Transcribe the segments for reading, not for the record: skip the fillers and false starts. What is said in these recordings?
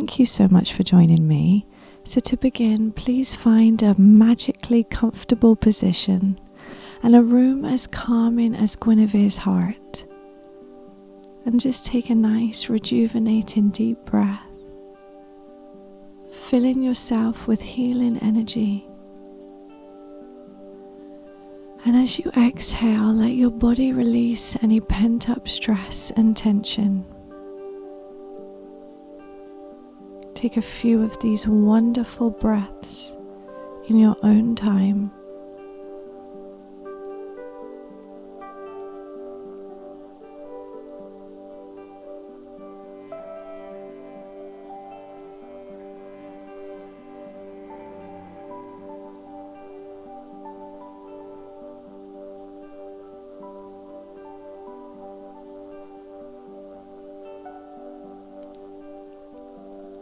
thank you so much for joining me. So to begin, please find a magically comfortable position and a room as calming as Guinevere's heart. And just take a nice rejuvenating deep breath, filling yourself with healing energy. And as you exhale, let your body release any pent-up stress and tension. Take a few of these wonderful breaths in your own time.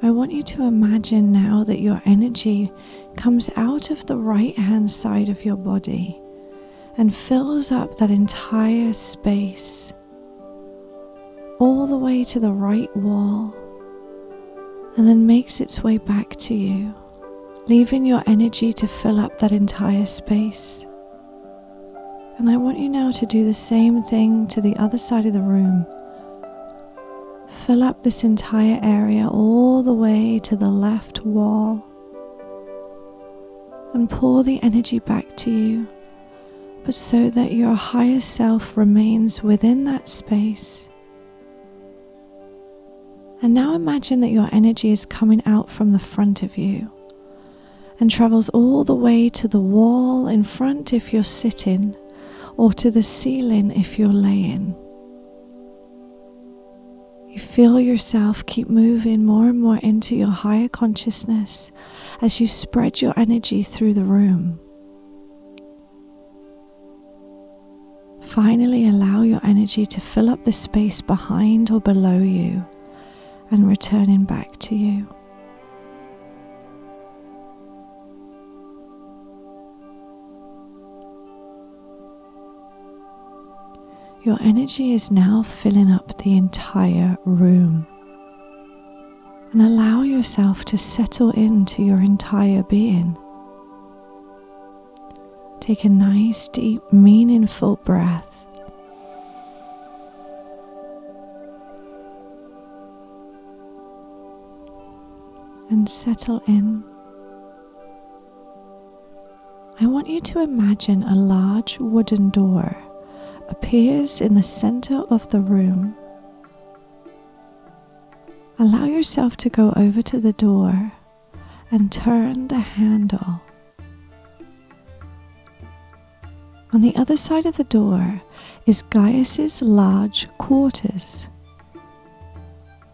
I want you to imagine now that your energy comes out of the right hand side of your body and fills up that entire space all the way to the right wall, and then makes its way back to you, leaving your energy to fill up that entire space. And I want you now to do the same thing to the other side of the room. Fill up this entire area all the way to the left wall and pour the energy back to you, but so that your higher self remains within that space. And now imagine that your energy is coming out from the front of you and travels all the way to the wall in front if you're sitting, or to the ceiling if you're laying. You feel yourself keep moving more and more into your higher consciousness as you spread your energy through the room. Finally, allow your energy to fill up the space behind or below you and returning back to you. Your energy is now filling up the entire room, and allow yourself to settle into your entire being. Take a nice, deep, meaningful breath. And settle in. I want you to imagine a large wooden door appears in the center of the room. Allow yourself to go over to the door and turn the handle. On the other side of the door is Gaius's large quarters.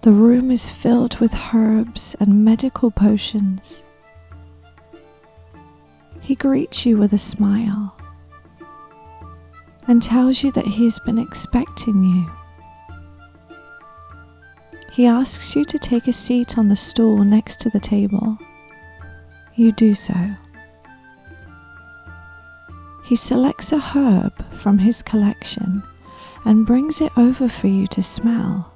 The room is filled with herbs and medical potions. He greets you with a smile and tells you that he's been expecting you. He asks you to take a seat on the stool next to the table. You do so. He selects a herb from his collection and brings it over for you to smell.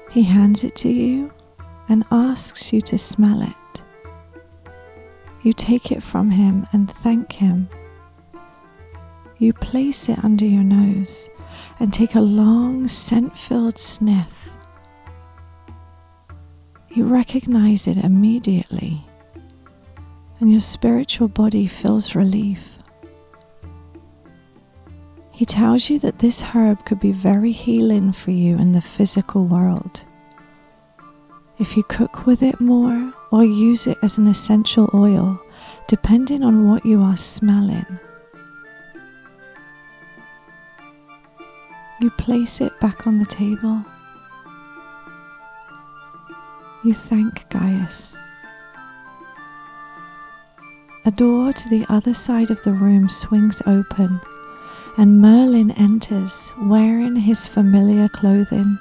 He hands it to you and asks you to smell it. You take it from him and thank him. You place it under your nose and take a long scent-filled sniff. You recognize it immediately, and your spiritual body feels relief. He tells you that this herb could be very healing for you in the physical world. If you cook with it more or use it as an essential oil, depending on what you are smelling. You place it back on the table. You thank Gaius. A door to the other side of the room swings open, and Merlin enters wearing his familiar clothing.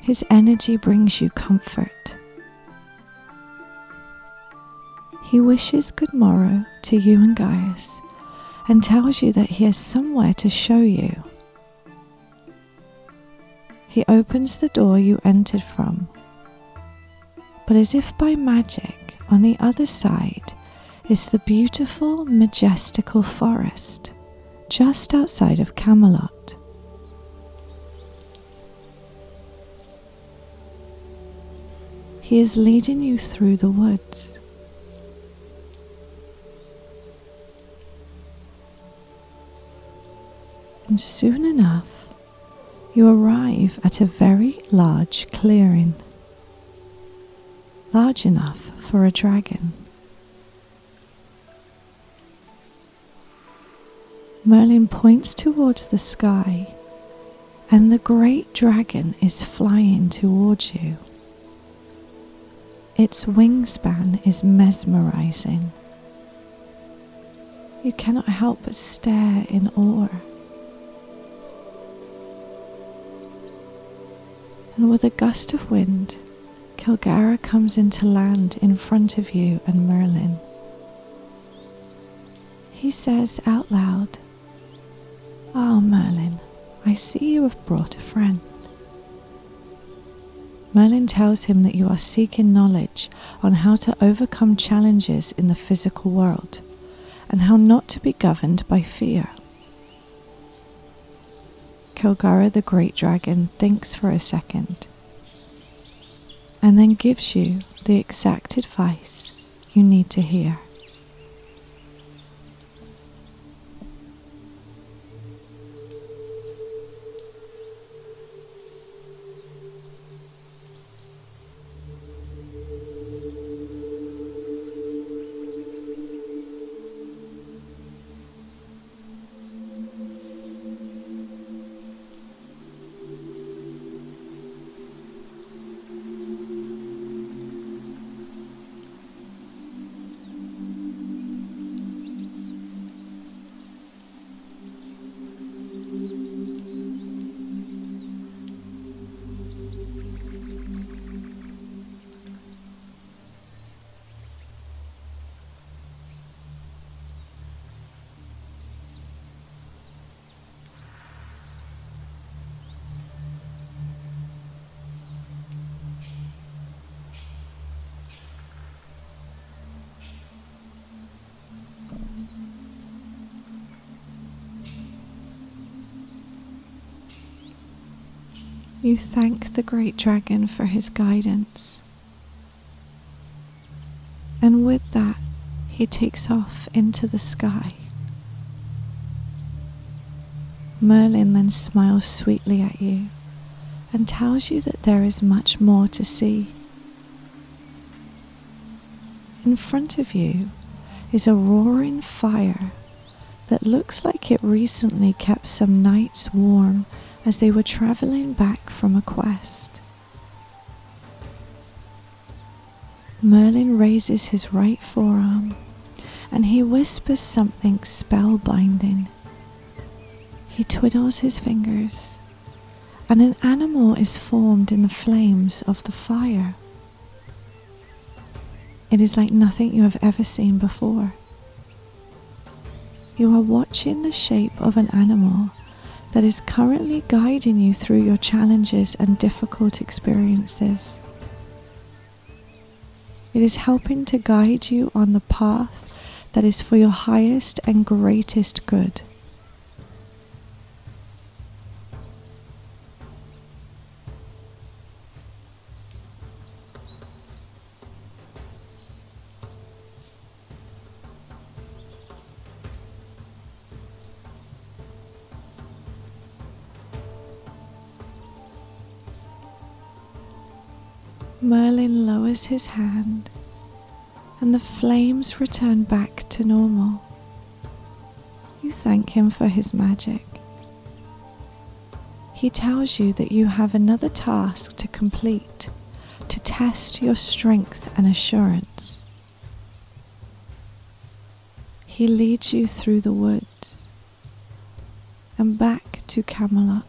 His energy brings you comfort. He wishes good morrow to you and Gaius, and tells you that he has somewhere to show you. he opens the door you entered from. But as if by magic, on the other side is the beautiful, majestical forest just outside of Camelot. He is leading you through the woods. And soon enough, you arrive at a very large clearing, large enough for a dragon. Merlin points towards the sky, and the great dragon is flying towards you. Its wingspan is mesmerizing. You cannot help but stare in awe. And with a gust of wind, Kilgara comes into land in front of you and Merlin. He says out loud, "Ah, Merlin, I see you have brought a friend." Merlin tells him that you are seeking knowledge on how to overcome challenges in the physical world and how not to be governed by fear. Kilgara the Great Dragon thinks for a second and then gives you the exact advice you need to hear. You thank the great dragon for his guidance, and with that he takes off into the sky. Merlin then smiles sweetly at you and tells you that there is much more to see. In front of you is a roaring fire that looks like it recently kept some knights warm as they were travelling back from a quest. Merlin raises his right forearm and he whispers something spellbinding. He twiddles his fingers and an animal is formed in the flames of the fire. It is like nothing you have ever seen before. You are watching the shape of an animal that is currently guiding you through your challenges and difficult experiences. It is helping to guide you on the path that is for your highest and greatest good. Merlin lowers his hand and the flames return back to normal. You thank him for his magic. He tells you that you have another task to complete to test your strength and assurance. He leads you through the woods and back to Camelot.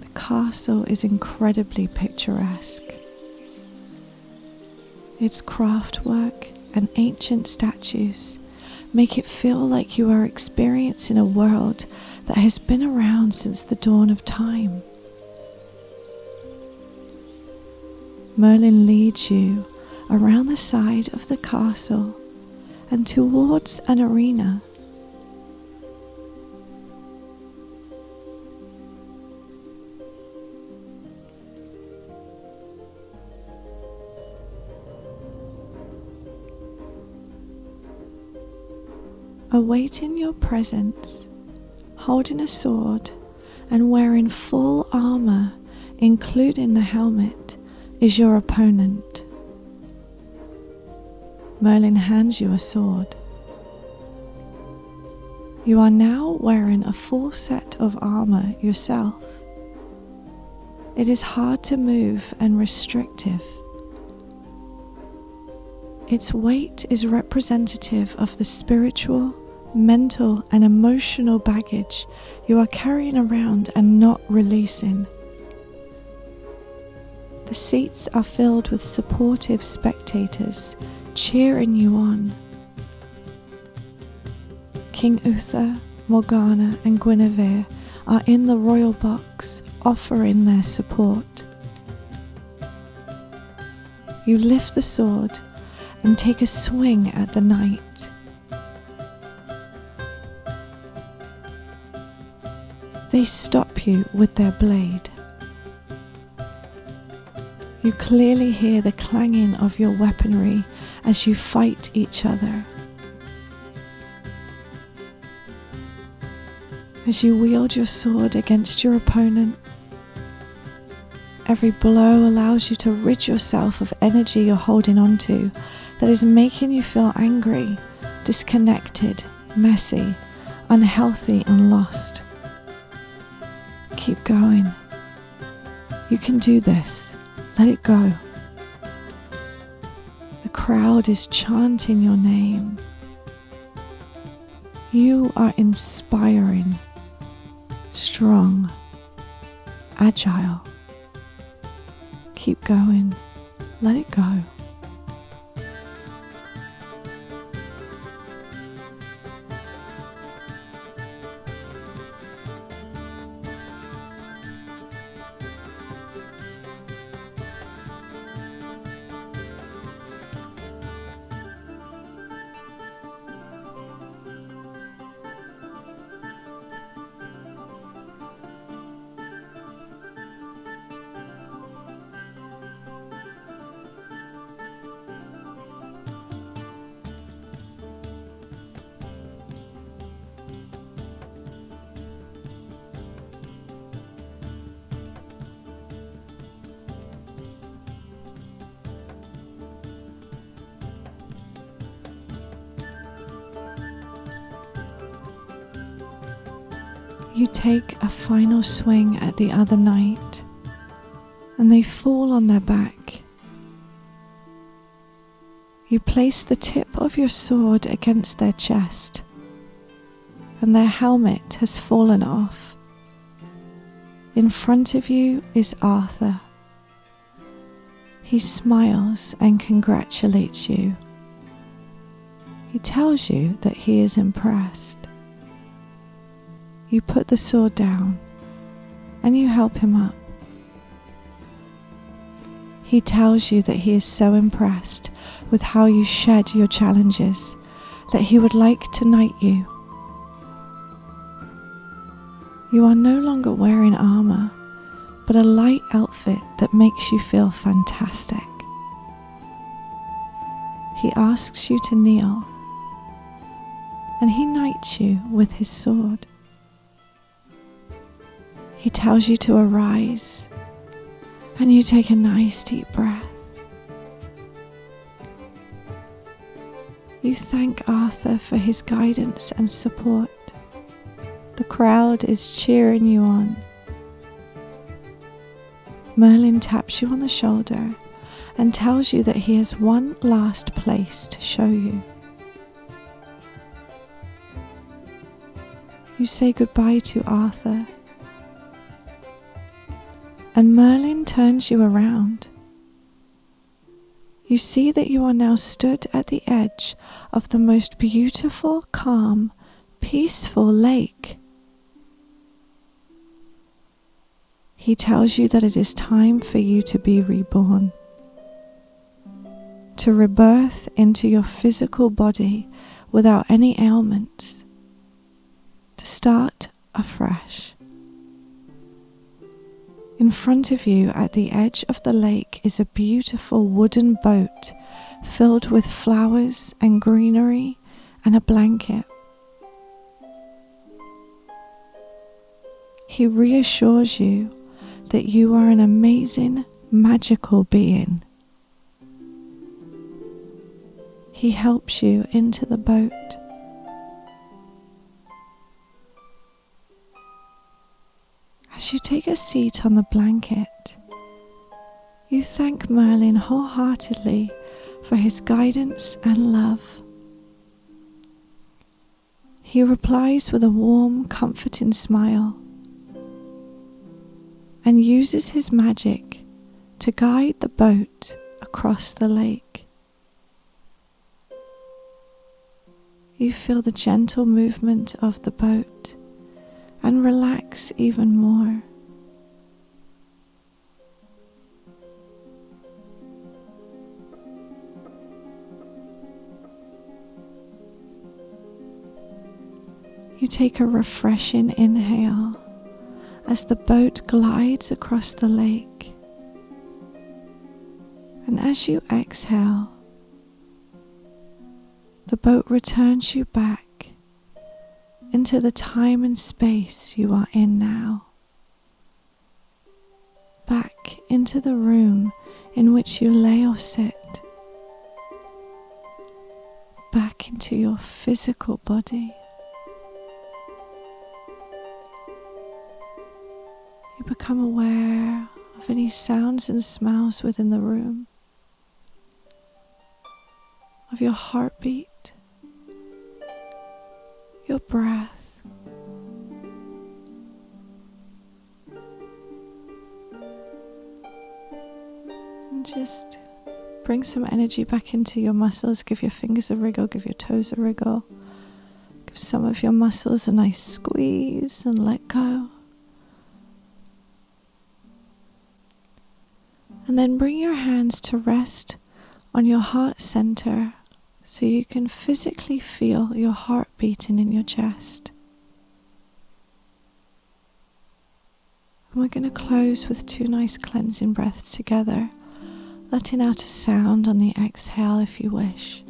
The castle is incredibly picturesque. Its craftwork and ancient statues make it feel like you are experiencing a world that has been around since the dawn of time. Merlin leads you around the side of the castle and towards an arena. Awaiting your presence, holding a sword and wearing full armor, including the helmet, is your opponent. Merlin hands you a sword. You are now wearing a full set of armor yourself. It is hard to move and restrictive. Its weight is representative of the spiritual, mental, and emotional baggage you are carrying around and not releasing. The seats are filled with supportive spectators cheering you on. King Uther, Morgana, and Guinevere are in the royal box offering their support. You lift the sword and take a swing at the knight. They stop you with their blade. You clearly hear the clanging of your weaponry as you fight each other. As you wield your sword against your opponent, every blow allows you to rid yourself of energy you're holding onto that is making you feel angry, disconnected, messy, unhealthy, and lost. Keep going. You can do this. Let it go. The crowd is chanting your name. You are inspiring, strong, agile. Keep going. Let it go. You take a final swing at the other knight, and they fall on their back. You place the tip of your sword against their chest, and their helmet has fallen off. In front of you is Arthur. He smiles and congratulates you. He tells you that he is impressed. You put the sword down and you help him up. He tells you that he is so impressed with how you shed your challenges that he would like to knight you. You are no longer wearing armor, but a light outfit that makes you feel fantastic. He asks you to kneel, and he knights you with his sword. He tells you to arise, and you take a nice deep breath. You thank Arthur for his guidance and support. The crowd is cheering you on. Merlin taps you on the shoulder and tells you that he has one last place to show you. You say goodbye to Arthur, and Merlin turns you around. You see that you are now stood at the edge of the most beautiful, calm, peaceful lake. He tells you that it is time for you to be reborn, to rebirth into your physical body without any ailments, to start afresh. In front of you at the edge of the lake is a beautiful wooden boat filled with flowers and greenery and a blanket. He reassures you that you are an amazing, magical being. He helps you into the boat. As you take a seat on the blanket, you thank Merlin wholeheartedly for his guidance and love. He replies with a warm, comforting smile and uses his magic to guide the boat across the lake. You feel the gentle movement of the boat and relax even more. You take a refreshing inhale as the boat glides across the lake. And as you exhale, the boat returns you back into the time and space you are in now, back into the room in which you lay or sit, back into your physical body. You become aware of any sounds and smells within the room, of your heartbeat, your breath, and just bring some energy back into your muscles. Give your fingers a wriggle, give your toes a wriggle, give some of your muscles a nice squeeze and let go. And then bring your hands to rest on your heart center so you can physically feel your heart beating in your chest. And we're going to close with 2 nice cleansing breaths together, letting out a sound on the exhale if you wish.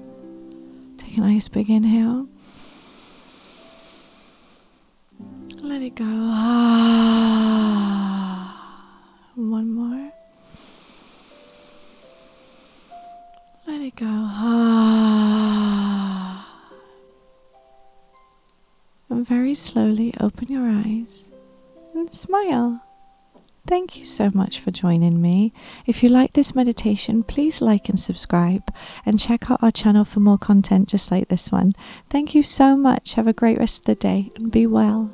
Take a nice big inhale. Let it go. One more. Let it go. And very slowly open your eyes and smile. Thank you so much for joining me. If you like this meditation, please like and subscribe and check out our channel for more content just like this one. Thank you so much. Have a great rest of the day and be well.